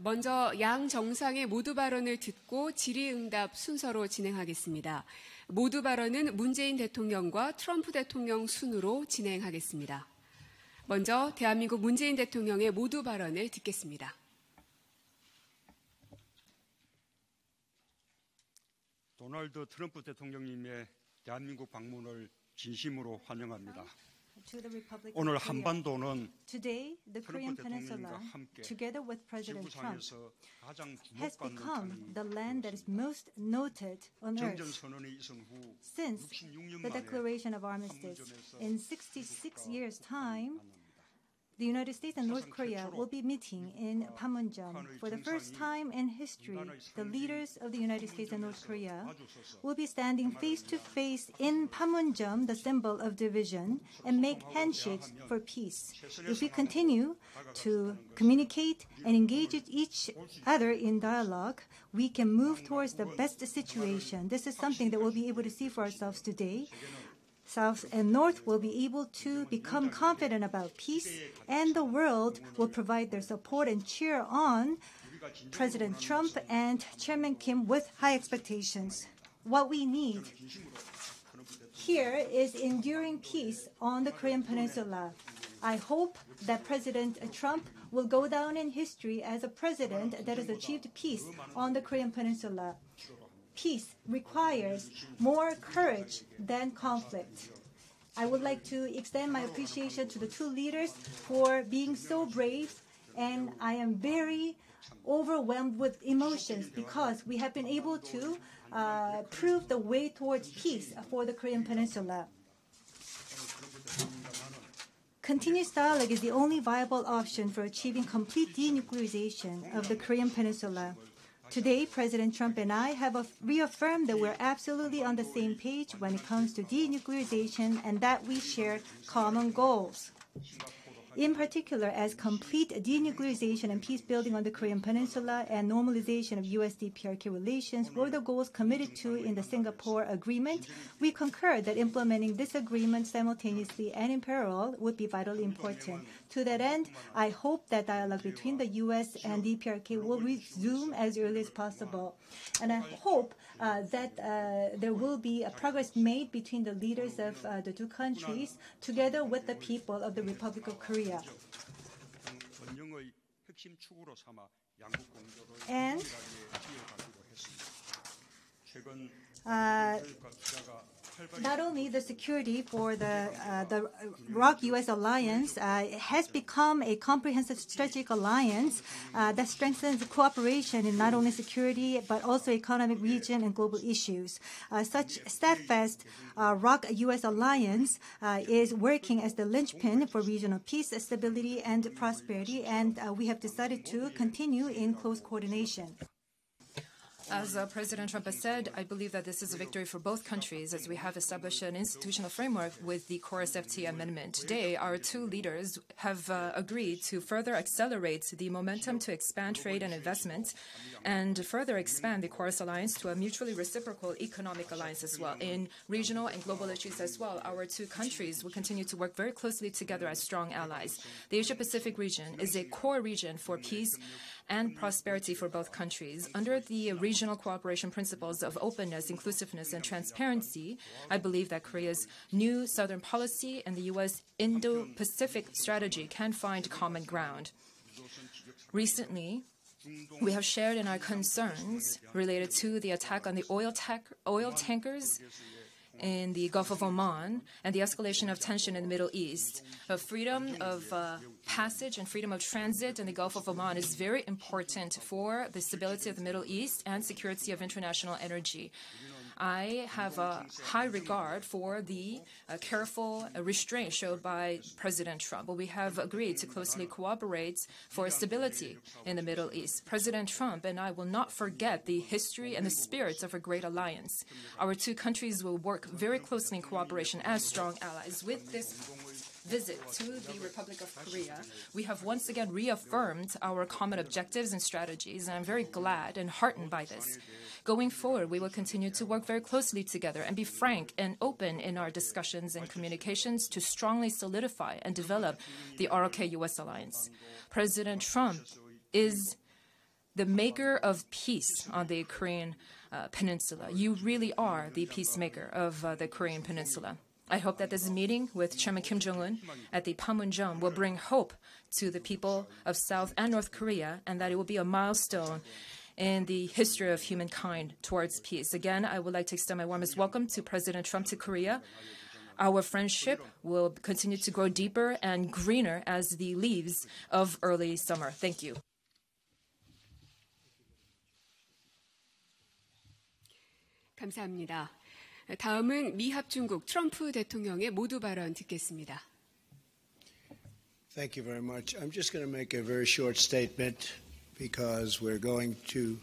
먼저 양 정상의 모두 발언을 듣고 질의응답 순서로 진행하겠습니다. 모두 발언은 문재인 대통령과 트럼프 대통령 순으로 진행하겠습니다. 먼저 대한민국 문재인 대통령의 모두 발언을 듣겠습니다. 도널드 트럼프 대통령님의 대한민국 방문을 진심으로 환영합니다. 오늘 한반도는 트럼프 대통령과 함께 지구상에서 가장 주목받는 the land that is most noted on earth 정전선언의 이성 후 since 66년 the 만에 declaration of armistice. In 66 years' time, the United States and North Korea will be meeting in Panmunjom. For the first time in history, the leaders of the United States and North Korea will be standing face to face in Panmunjom, the symbol of division, and make handshakes for peace. If we continue to communicate and engage each other in dialogue, we can move towards the best situation. This is something that we'll be able to see for ourselves today. South and North will be able to become confident about peace, and the world will provide their support and cheer on President Trump and Chairman Kim with high expectations. What we need here is enduring peace on the Korean Peninsula. I hope that President Trump will go down in history as a president that has achieved peace on the Korean Peninsula. Peace requires more courage than conflict. I would like to extend my appreciation to the two leaders for being so brave, and I am very overwhelmed with emotions because we have been able to prove the way towards peace for the Korean Peninsula. Continuous dialogue is the only viable option for achieving complete denuclearization of the Korean Peninsula. Today, President Trump and I have reaffirmed that we're absolutely on the same page when it comes to denuclearization and that we share common goals. In particular, as complete denuclearization and peace building on the Korean Peninsula and normalization of U.S.-DPRK relations were the goals committed to in the Singapore Agreement, we concur that implementing this agreement simultaneously and in parallel would be vitally important. To that end, I hope that dialogue between the U.S. and DPRK will resume as early as possible. And I hope that there will be a progress made between the leaders of the two countries together with the people of the Republic of Korea. And not only the security for the ROK-U.S. alliance has become a comprehensive strategic alliance that strengthens cooperation in not only security but also economic, region, and global issues. Such steadfast ROK-U.S. alliance is working as the linchpin for regional peace, stability, and prosperity, and we have decided to continue in close coordination. As President Trump has said, I believe that this is a victory for both countries as we have established an institutional framework with the KORUS-FTA amendment. Today, our two leaders have agreed to further accelerate the momentum to expand trade and investment and further expand the KORUS alliance to a mutually reciprocal economic alliance as well. In regional and global issues as well, our two countries will continue to work very closely together as strong allies. The Asia-Pacific region is a core region for peace and prosperity for both countries. Under the regional cooperation principles of openness, inclusiveness, and transparency, I believe that Korea's new southern policy and the U.S. Indo-Pacific strategy can find common ground. Recently, we have shared in our concerns related to the attack on the oil tankers in the Gulf of Oman and the escalation of tension in the Middle East. Freedom of passage and freedom of transit in the Gulf of Oman is very important for the stability of the Middle East and security of international energy. I have a high regard for the careful restraint showed by President Trump. But we have agreed to closely cooperate for stability in the Middle East. President Trump and I will not forget the history and the spirit of a great alliance. Our two countries will work very closely in cooperation as strong allies. With this visit to the Republic of Korea, we have once again reaffirmed our common objectives and strategies, and I'm very glad and heartened by this. Going forward, we will continue to work very closely together and be frank and open in our discussions and communications to strongly solidify and develop the ROK-U.S. alliance. President Trump is the maker of peace on the Korean peninsula. You really are the peacemaker of the Korean peninsula. I hope that this meeting with Chairman Kim Jong-un at the Panmunjom will bring hope to the people of South and North Korea, and that it will be a milestone in the history of humankind towards peace. Again, I would like to extend my warmest welcome to President Trump to Korea. Our friendship will continue to grow deeper and greener as the leaves of early summer. Thank you. 감사합니다. 다음은 미합중국 트럼프 대통령의 모두 발언 듣겠습니다. Thank you very much. I'm just going to make a very short statement because we're going to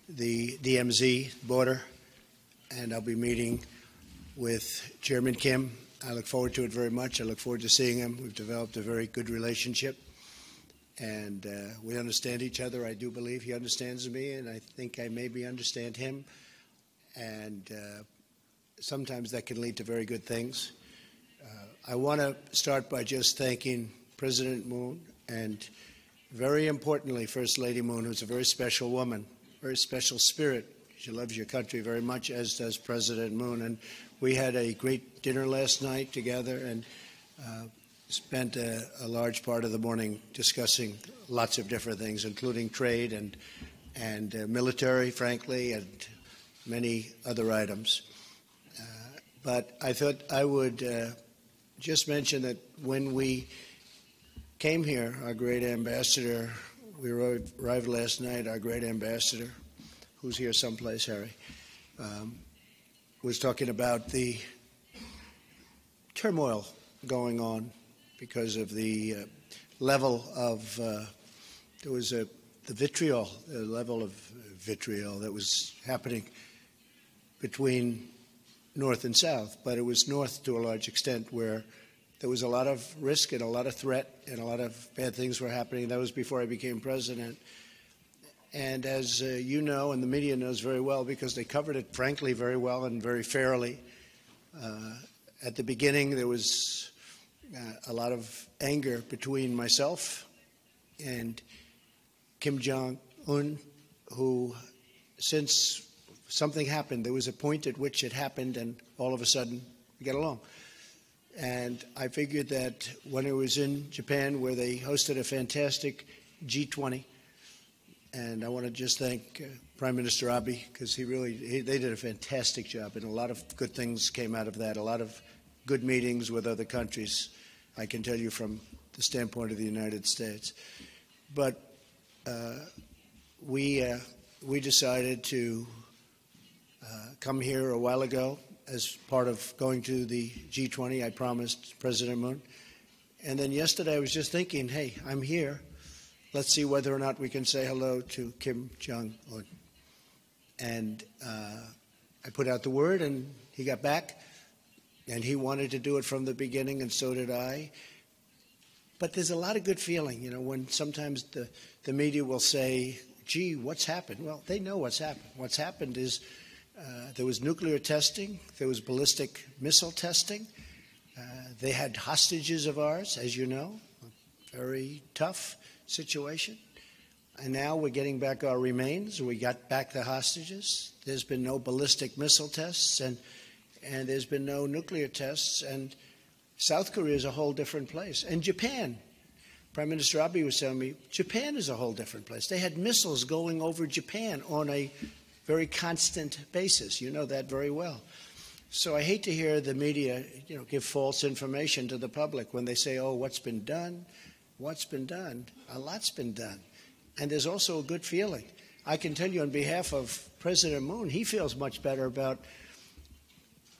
the DMZ border, and I'll be meeting with Chairman Kim. I look forward to it very much. I look forward to seeing him. We've developed a very good relationship, and we understand each other. I do believe he understands me, and I think I maybe understand him. And sometimes that can lead to very good things. I want to start by just thanking President Moon and, very importantly, First Lady Moon, who's a very special woman, very special spirit. She loves your country very much, as does President Moon. And we had a great dinner last night together and spent a large part of the morning discussing lots of different things, including trade and military, frankly, and many other items. But I thought I would just mention that when we came here, our great ambassador, we arrived last night, our great ambassador, who's here someplace, Harry, was talking about the turmoil going on because of the level of, there was the vitriol, the level of vitriol that was happening between North and South, but it was North to a large extent where there was a lot of risk and a lot of threat and a lot of bad things were happening. That was before I became president. And as you know, and the media knows very well, because they covered it, frankly, very well and very fairly, at the beginning there was a lot of anger between myself and Kim Jong-un, who, since something happened, there was a point at which it happened, and all of a sudden we got along. And I figured that when I was in Japan, where they hosted a fantastic G20, and I want to just thank Prime Minister Abe, because they did a fantastic job, and a lot of good things came out of that, a lot of good meetings with other countries, I can tell you from the standpoint of the United States. But we decided to come here a while ago as part of going to the G20. I promised President Moon. And then yesterday I was just thinking, hey, I'm here. Let's see whether or not we can say hello to Kim Jong-un. And I put out the word, and he got back, and he wanted to do it from the beginning, and so did I. But there's a lot of good feeling, you know, when sometimes the media will say, gee, what's happened? Well, they know what's happened. What's happened is there was nuclear testing. There was ballistic missile testing. They had hostages of ours, as you know, a very tough situation. And now we're getting back our remains. We got back the hostages. There's been no ballistic missile tests, and there's been no nuclear tests. And South Korea is a whole different place. And Japan, Prime Minister Abe was telling me, Japan is a whole different place. They had missiles going over Japan on a very constant basis. You know that very well. So I hate to hear the media, you know, give false information to the public when they say, oh, what's been done? What's been done? A lot's been done. And there's also a good feeling. I can tell you on behalf of President Moon, he feels much better about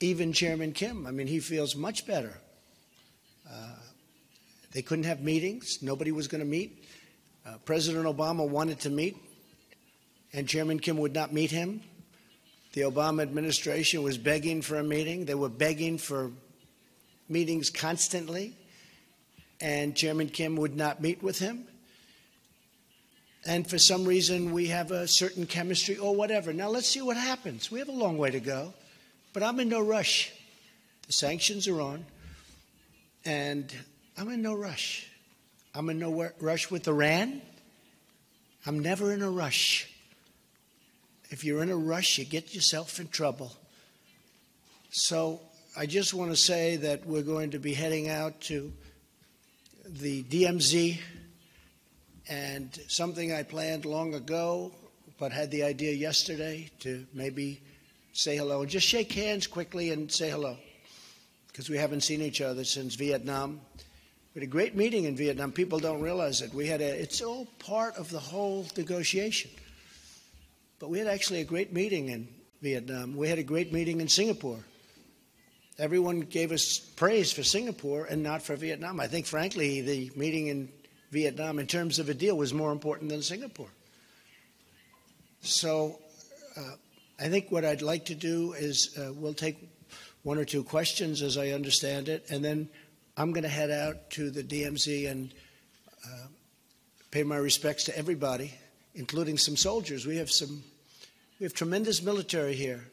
even Chairman Kim. I mean, he feels much better. They couldn't have meetings. Nobody was going to meet. President Obama wanted to meet, and Chairman Kim would not meet him. The Obama administration was begging for a meeting. They were begging for meetings constantly, and Chairman Kim would not meet with him. And for some reason, we have a certain chemistry or whatever. Now, let's see what happens. We have a long way to go, but I'm in no rush. The sanctions are on, and I'm in no rush. I'm in no rush with Iran. I'm never in a rush. If you're in a rush, you get yourself in trouble. So I just want to say that we're going to be heading out to the DMZ, and something I planned long ago, but had the idea yesterday to maybe say hello. Just shake hands quickly and say hello, because we haven't seen each other since Vietnam. We had a great meeting in Vietnam. People don't realize it. It's all part of the whole negotiation. But we had actually a great meeting in Vietnam. We had a great meeting in Singapore. Everyone gave us praise for Singapore and not for Vietnam. I think, frankly, the meeting in Vietnam, in terms of a deal, was more important than Singapore. So I think what I'd like to do is we'll take one or two questions, as I understand it, and then I'm going to head out to the DMZ and pay my respects to everybody, including some soldiers. We have tremendous military here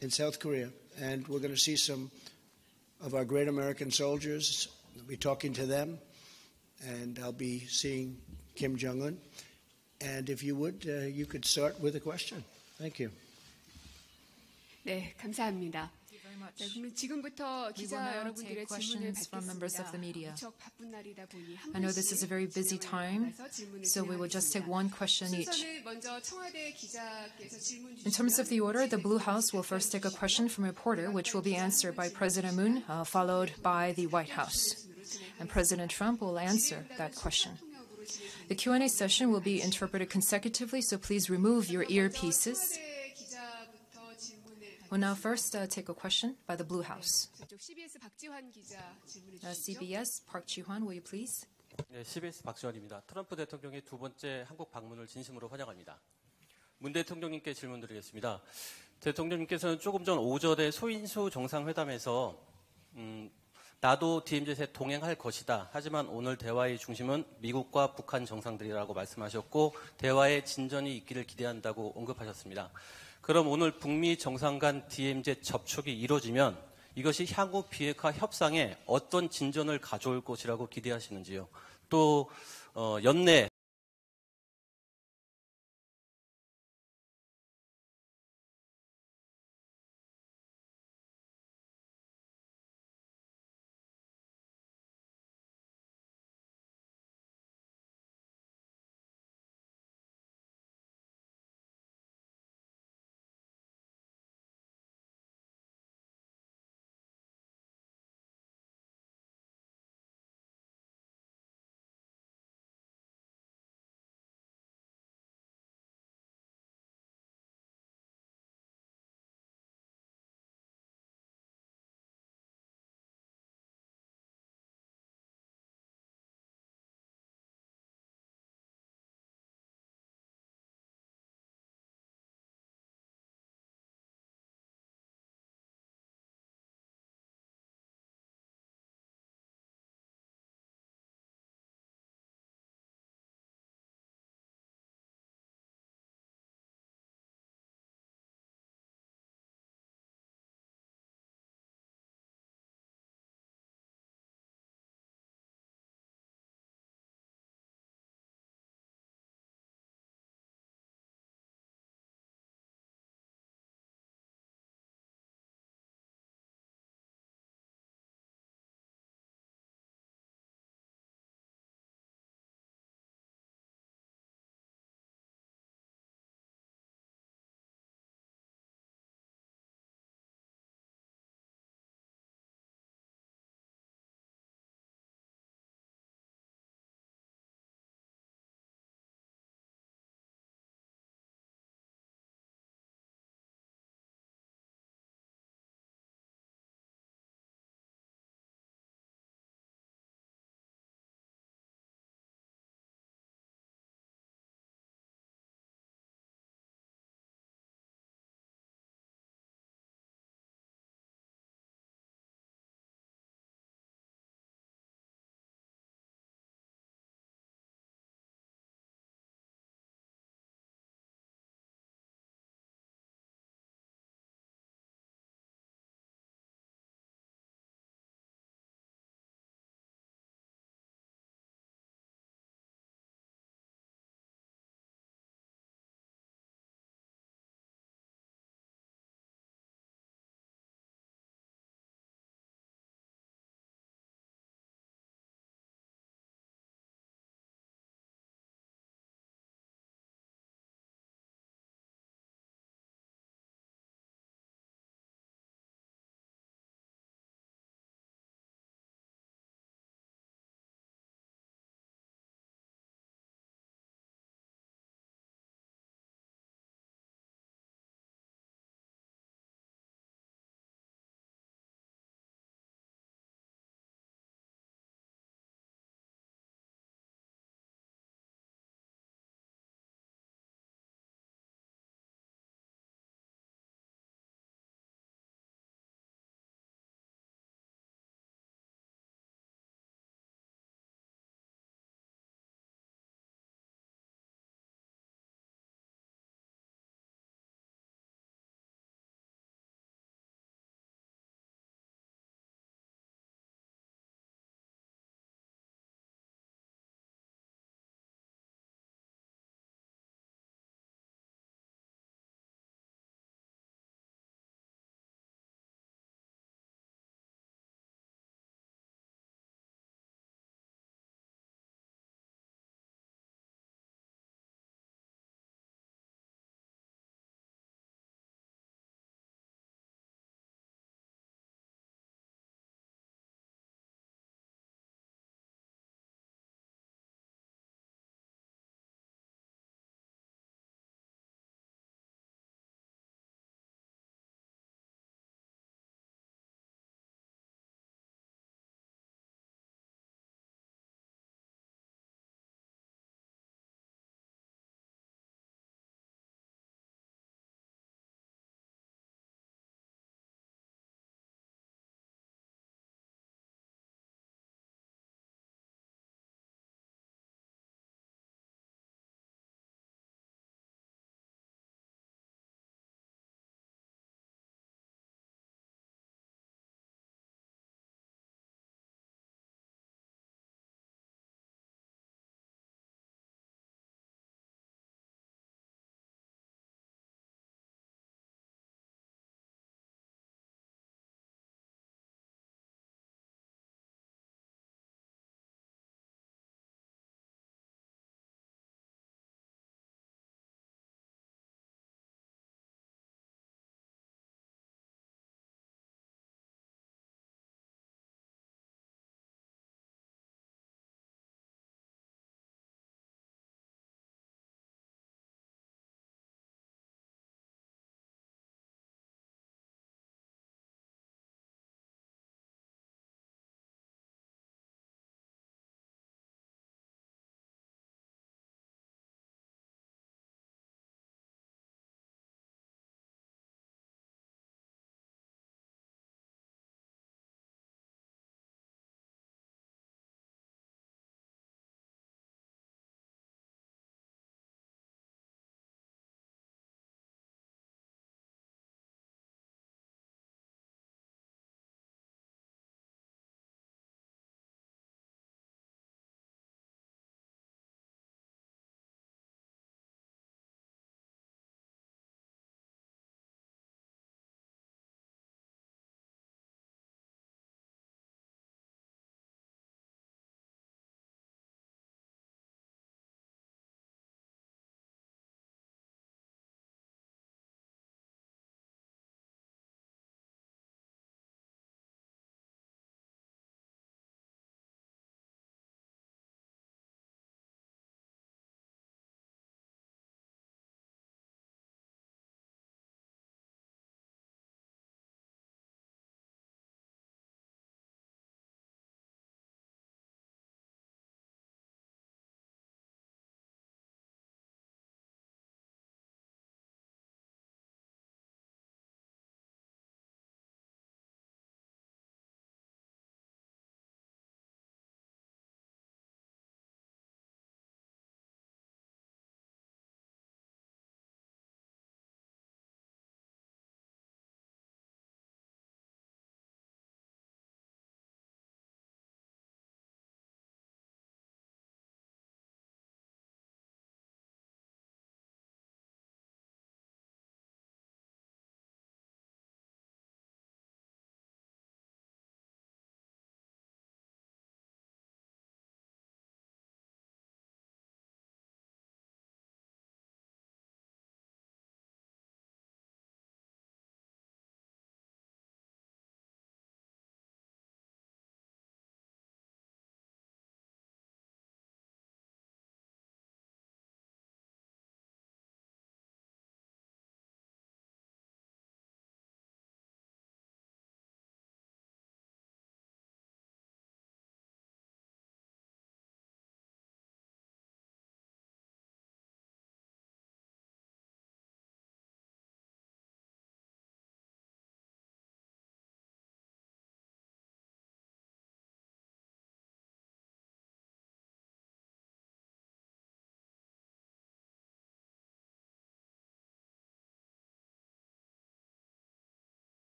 in South Korea, and we're going to see some of our great American soldiers. I'll be talking to them, and I'll be seeing Kim Jong-un. And if you would, you could start with a question. Thank you. 네, 감사합니다. much. 네, 그러면 지금부터 기자 여러분들의 질문을 받겠습니다. 무척 바쁜 날이다 보니 한 I know this is a very busy time, so we will just take one question each. 순서는 먼저 청와대 기자께서 질문 주시면 In terms of the order, the Blue House will first take a question from a reporter, which will be answered by President Moon, followed by the White House. And President Trump will answer that question. The Q&A session will be interpreted consecutively, so please remove your earpieces. We'll now first take a question by the Blue House. CBS, Park Ji-hwan, will you please? 네, CBS 박지원입니다. 트럼프 대통령의 두 번째 한국 방문을 진심으로 환영합니다. 문 대통령님께 질문드리겠습니다. 대통령님께서는 조금 전 오전에 소인수 정상회담에서 나도 DMZ에 동행할 것이다. 하지만 오늘 대화의 중심은 미국과 북한 정상들이라고 말씀하셨고 대화에 진전이 있기를 기대한다고 언급하셨습니다. 그럼 오늘 북미 정상 간 DMZ 접촉이 이루어지면 이것이 향후 비핵화 협상에 어떤 진전을 가져올 것이라고 기대하시는지요? 또 연내